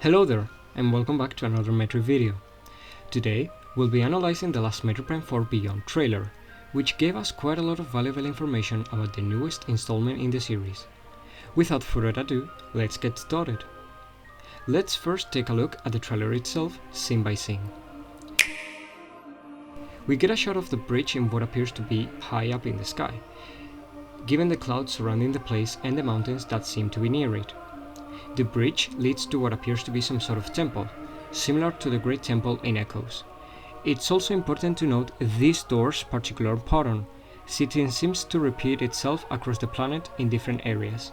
Hello there, and welcome back to another Metroid video. Today, we'll be analyzing the last Metroid Prime 4 Beyond trailer, which gave us quite a lot of valuable information about the newest installment in the series. Without further ado, let's get started. Let's first take a look at the trailer itself, scene by scene. We get a shot of the bridge in what appears to be high up in the sky, given the clouds surrounding the place and the mountains that seem to be near it. The bridge leads to what appears to be some sort of temple, similar to the Great Temple in Echoes. It's also important to note this door's particular pattern, since it seems to repeat itself across the planet in different areas.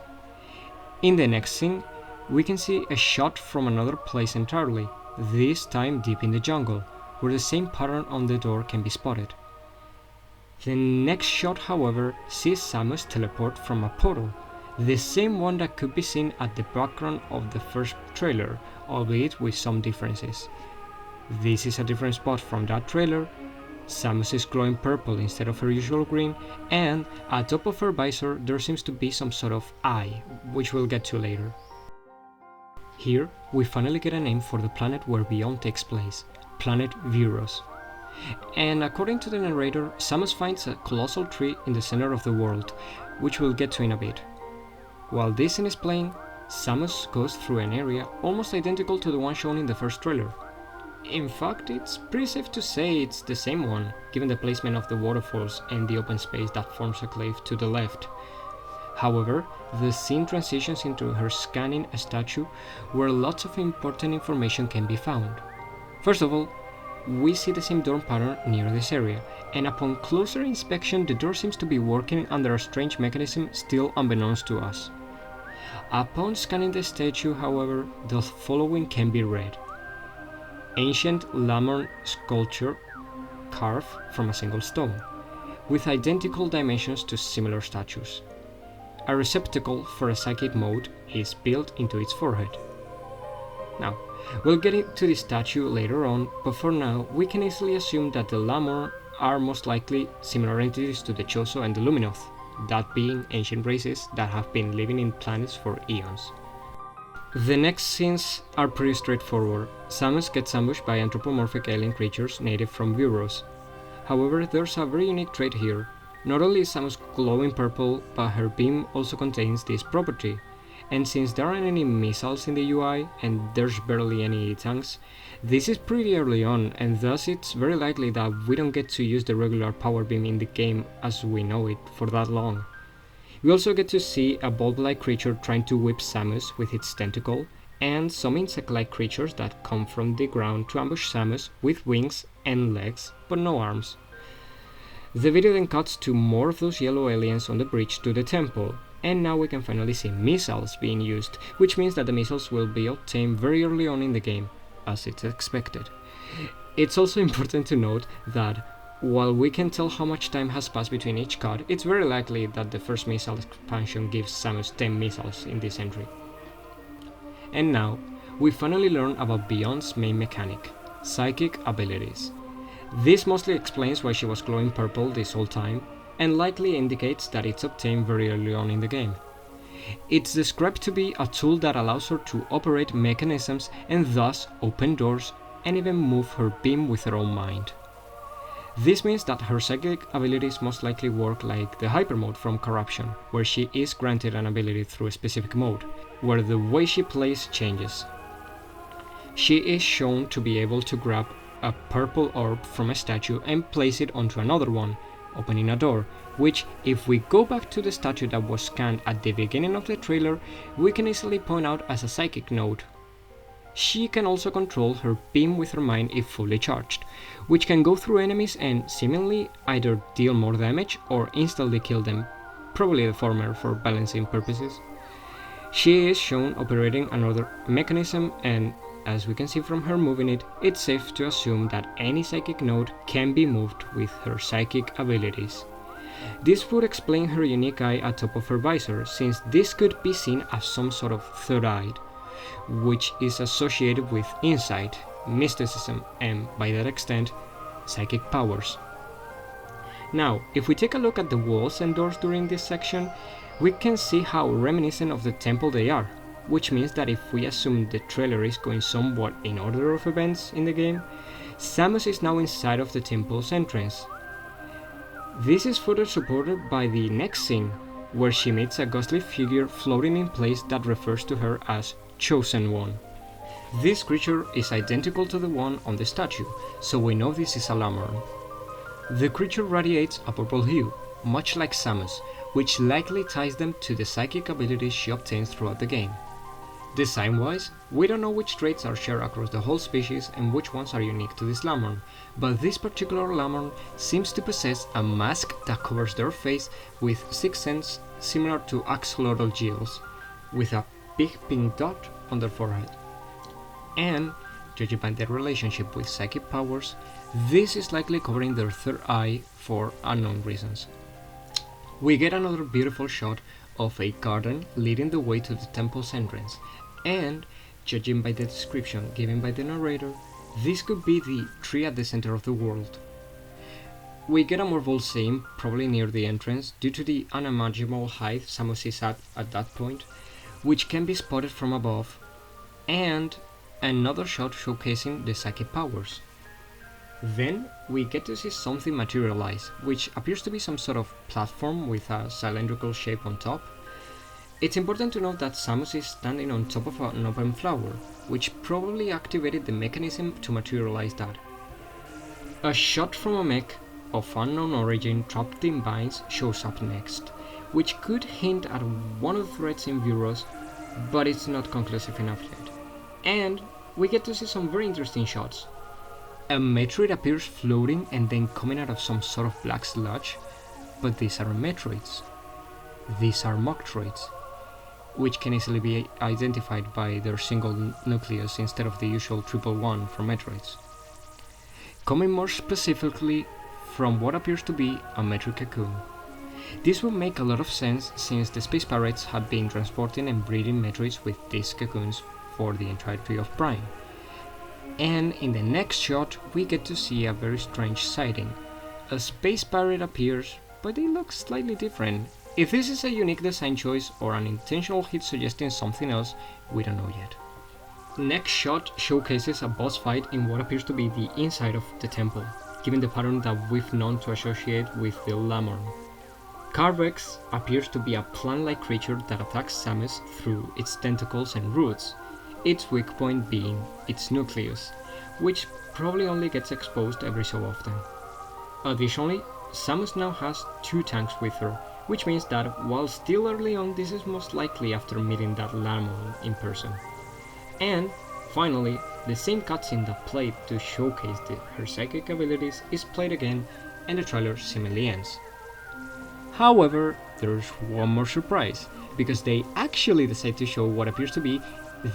In the next scene, we can see a shot from another place entirely, this time deep in the jungle, where the same pattern on the door can be spotted. The next shot, however, sees Samus teleport from a portal, the same one that could be seen at the background of the first trailer, albeit with some differences. This is a different spot from that trailer. Samus is glowing purple instead of her usual green, and at top of her visor there seems to be some sort of eye, which we'll get to later. Here, we finally get a name for the planet where Beyond takes place, planet Viewros. And according to the narrator, Samus finds a colossal tree in the center of the world, which we'll get to in a bit. While this scene is playing, Samus goes through an area almost identical to the one shown in the first trailer. In fact, it's pretty safe to say it's the same one, given the placement of the waterfalls and the open space that forms a cliff to the left. However, the scene transitions into her scanning a statue where lots of important information can be found. First of all, we see the same door pattern near this area, and upon closer inspection the door seems to be working under a strange mechanism still unbeknownst to us. Upon scanning the statue, however, the following can be read. Ancient Lamorn sculpture carved from a single stone, with identical dimensions to similar statues. A receptacle for a psychic mode is built into its forehead. Now, we'll get into the statue later on, but for now we can easily assume that the Lamorn are most likely similar entities to the Chozo and the Luminoth, that being ancient races that have been living in planets for eons. The next scenes are pretty straightforward. Samus gets ambushed by anthropomorphic alien creatures native from Viewros. However, there's a very unique trait here. Not only is Samus glowing purple, but her beam also contains this property. And since there aren't any missiles in the UI, and there's barely any tanks, this is pretty early on, and thus it's very likely that we don't get to use the regular power beam in the game as we know it for that long. We also get to see a bulb-like creature trying to whip Samus with its tentacle, and some insect-like creatures that come from the ground to ambush Samus with wings and legs, but no arms. The video then cuts to more of those yellow aliens on the bridge to the temple, and now we can finally see missiles being used, which means that the missiles will be obtained very early on in the game, as it's expected. It's also important to note that while we can tell how much time has passed between each cut, it's very likely that the first missile expansion gives Samus 10 missiles in this entry. And now, we finally learn about Beyond's main mechanic, psychic abilities. This mostly explains why she was glowing purple this whole time, and likely indicates that it's obtained very early on in the game. It's described to be a tool that allows her to operate mechanisms and thus open doors and even move her beam with her own mind. This means that her psychic abilities most likely work like the hyper mode from Corruption, where she is granted an ability through a specific mode, where the way she plays changes. She is shown to be able to grab a purple orb from a statue and place it onto another one, opening a door, which, if we go back to the statue that was scanned at the beginning of the trailer, we can easily point out as a psychic node. She can also control her beam with her mind if fully charged, which can go through enemies and seemingly either deal more damage or instantly kill them, probably the former for balancing purposes. She is shown operating another mechanism, and as we can see from her moving it, it's safe to assume that any psychic node can be moved with her psychic abilities. This would explain her unique eye at top of her visor, since this could be seen as some sort of third eye, which is associated with insight, mysticism, and, by that extent, psychic powers. Now, if we take a look at the walls and doors during this section, we can see how reminiscent of the temple they are. which means that if we assume the trailer is going somewhat in order of events in the game, Samus is now inside of the temple's entrance. This is further supported by the next scene, where she meets a ghostly figure floating in place that refers to her as Chosen One. This creature is identical to the one on the statue, so we know this is a Lamorn. The creature radiates a purple hue, much like Samus, which likely ties them to the psychic abilities she obtains throughout the game. Design-wise, we don't know which traits are shared across the whole species and which ones are unique to this Lamorn, but this particular Lamorn seems to possess a mask that covers their face with sixth sense similar to axolotl gills, with a big pink dot on their forehead. And, judging by their relationship with psychic powers, this is likely covering their third eye for unknown reasons. We get another beautiful shot of a garden leading the way to the temple's entrance, and, judging by the description given by the narrator, this could be the tree at the center of the world. We get a more bold scene, probably near the entrance, due to the unimaginable height Samus is at that point, which can be spotted from above, and another shot showcasing the psychic powers. Then we get to see something materialize, which appears to be some sort of platform with a cylindrical shape on top. It's important to note that Samus is standing on top of an open flower, which probably activated the mechanism to materialize that. A shot from a mech of unknown origin trapped in vines shows up next, which could hint at one of the threats in Viewros, but it's not conclusive enough yet. And we get to see some very interesting shots. A Metroid appears floating and then coming out of some sort of black sludge, but these aren't Metroids. These are Mocktroids, which can easily be identified by their single nucleus instead of the usual triple one from Metroids. Coming more specifically from what appears to be a Metroid Cocoon. This would make a lot of sense since the space pirates have been transporting and breeding Metroids with these cocoons for the entirety of Prime. And in the next shot we get to see a very strange sighting. A space pirate appears, but they look slightly different. If this is a unique design choice or an intentional hit suggesting something else, we don't know yet. Next shot showcases a boss fight in what appears to be the inside of the temple, given the pattern that we've known to associate with the Lamorn. Carvex appears to be a plant-like creature that attacks Samus through its tentacles and roots, its weak point being its nucleus, which probably only gets exposed every so often. Additionally, Samus now has 2 tanks with her, which means that while still early on, this is most likely after meeting that Lamorn in person. And finally, the same cutscene that played to showcase her psychic abilities is played again, and the trailer seemingly ends. However, there's one more surprise, because they actually decide to show what appears to be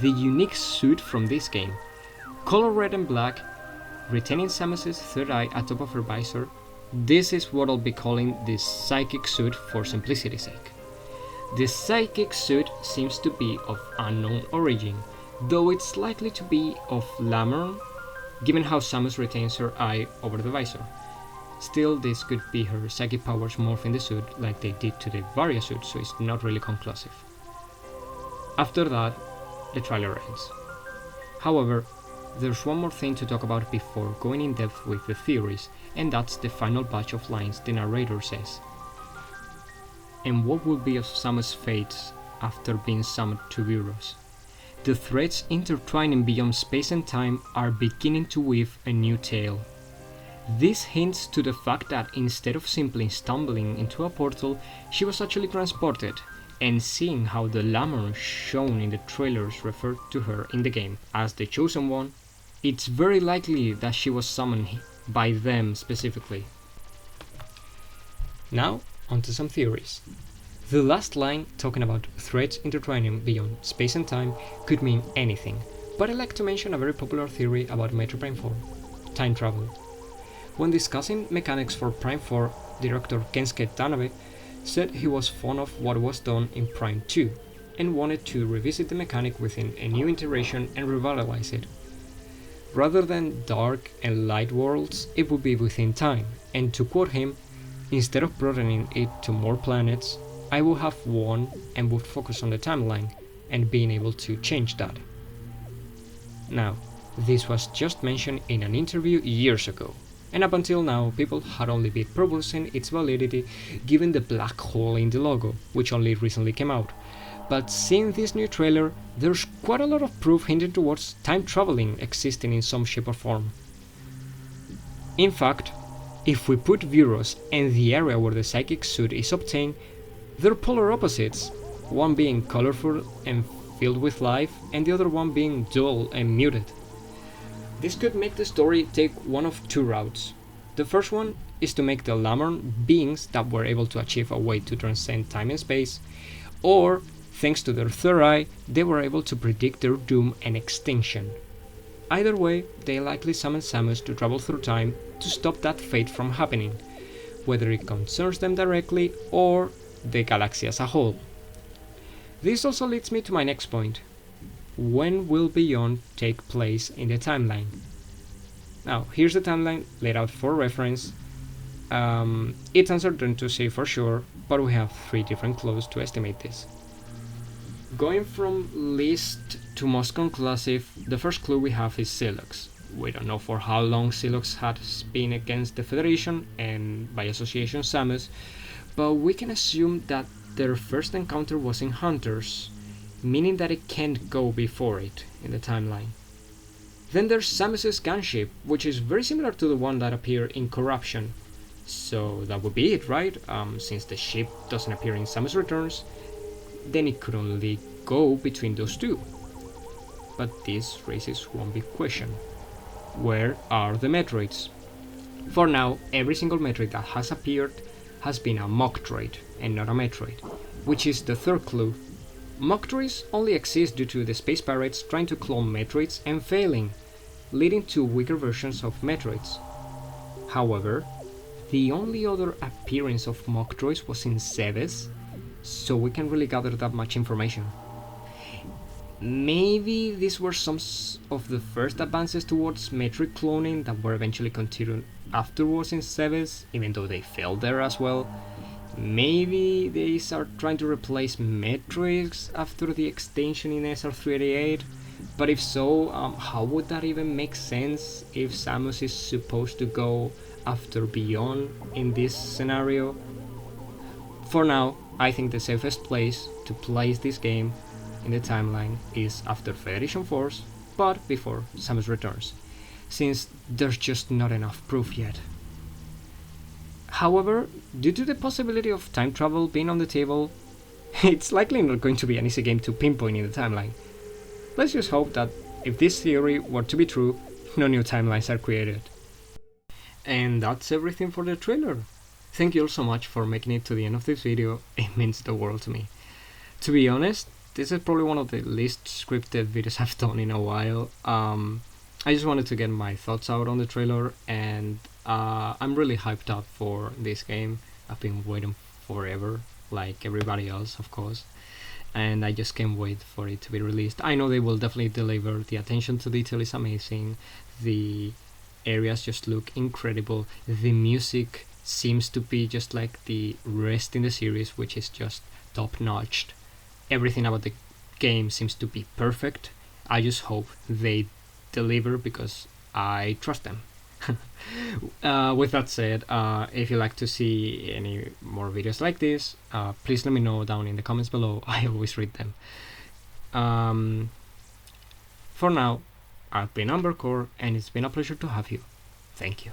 the unique suit from this game. Color red and black, retaining Samus's third eye atop of her visor. This is what I'll be calling the psychic suit for simplicity's sake. The psychic suit seems to be of unknown origin, though it's likely to be of Lamorn, given how Samus retains her eye over the visor. Still, this could be her psychic powers morphing the suit like they did to the Varia suit, so it's not really conclusive. After that, the trailer ends. However, there's one more thing to talk about before going in depth with the theories, and that's the final batch of lines the narrator says. And what will be of Samus' fate after being summoned to Viewros? The threads intertwining beyond space and time are beginning to weave a new tale. This hints to the fact that instead of simply stumbling into a portal, she was actually transported, and seeing how the Lamorn shown in the trailers referred to her in the game as the Chosen One, it's very likely that she was summoned by them specifically. Now, onto some theories. The last line, talking about threads intertwining beyond space and time, could mean anything, but I'd like to mention a very popular theory about Metroid Prime 4, time travel. When discussing mechanics for Prime 4, director Kensuke Tanabe said he was fond of what was done in Prime 2, and wanted to revisit the mechanic within a new iteration and revitalize it. Rather than dark and light worlds, it would be within time, and to quote him, "Instead of broadening it to more planets, I would have one and would focus on the timeline, and being able to change that. Now, this was just mentioned in an interview years ago, and up until now people had only been proposing its validity given the black hole in the logo, which only recently came out. But seeing this new trailer, there's quite a lot of proof hinting towards time traveling existing in some shape or form. In fact, if we put Viewros and the area where the psychic suit is obtained, they're polar opposites, one being colorful and filled with life, and the other one being dull and muted. This could make the story take one of two routes. The first one is to make the Lamorn beings that were able to achieve a way to transcend time and space, or, thanks to their third eye, they were able to predict their doom and extinction. Either way, they likely summoned Samus to travel through time to stop that fate from happening, whether it concerns them directly or the galaxy as a whole. This also leads me to my next point. When will Beyond take place in the timeline? Now, here's the timeline laid out for reference. It's uncertain to say for sure, but we have 3 different clues to estimate this. Going from least to most conclusive, the first clue we have is Sylux. We don't know for how long Sylux has been against the Federation, and by association Samus, but we can assume that their first encounter was in Hunters, meaning that it can't go before it in the timeline. Then there's Samus's Gunship, which is very similar to the one that appeared in Corruption. So that would be it, right? Since the ship doesn't appear in Samus Returns, then it could only go between those two. But this raises one big question. Where are the Metroids? For now, every single Metroid that has appeared has been a Mocktroid and not a Metroid, which is the third clue. Mocktroids only exist due to the space pirates trying to clone Metroids and failing, leading to weaker versions of Metroids. However, the only other appearance of Mocktroids was in Zebes, so we can't really gather that much information. Maybe these were some of the first advances towards Metroid cloning that were eventually continued afterwards in Zebes, even though they failed there as well. Maybe they are trying to replace Metroids after the extension in SR388, but if so, how would that even make sense if Samus is supposed to go after Beyond in this scenario? For now, I think the safest place to place this game in the timeline is after Federation Force, but before Samus Returns, since there's just not enough proof yet. However, due to the possibility of time travel being on the table, it's likely not going to be an easy game to pinpoint in the timeline. Let's just hope that if this theory were to be true, no new timelines are created. And that's everything for the trailer. Thank you all so much for making it to the end of this video, it means the world to me. To be honest, this is probably one of the least scripted videos I've done in a while. I just wanted to get my thoughts out on the trailer, and I'm really hyped up for this game. I've been waiting forever, like everybody else, of course, and I just can't wait for it to be released. I know they will definitely deliver. The attention to detail is amazing, the areas just look incredible, the music seems to be just like the rest in the series, which is just top-notched. Everything about the game seems to be perfect. I just hope they deliver because I trust them. With that said, if you like to see any more videos like this, please let me know down in the comments below. I always read them. For now, I've been Ambercore, and it's been a pleasure to have you. Thank you.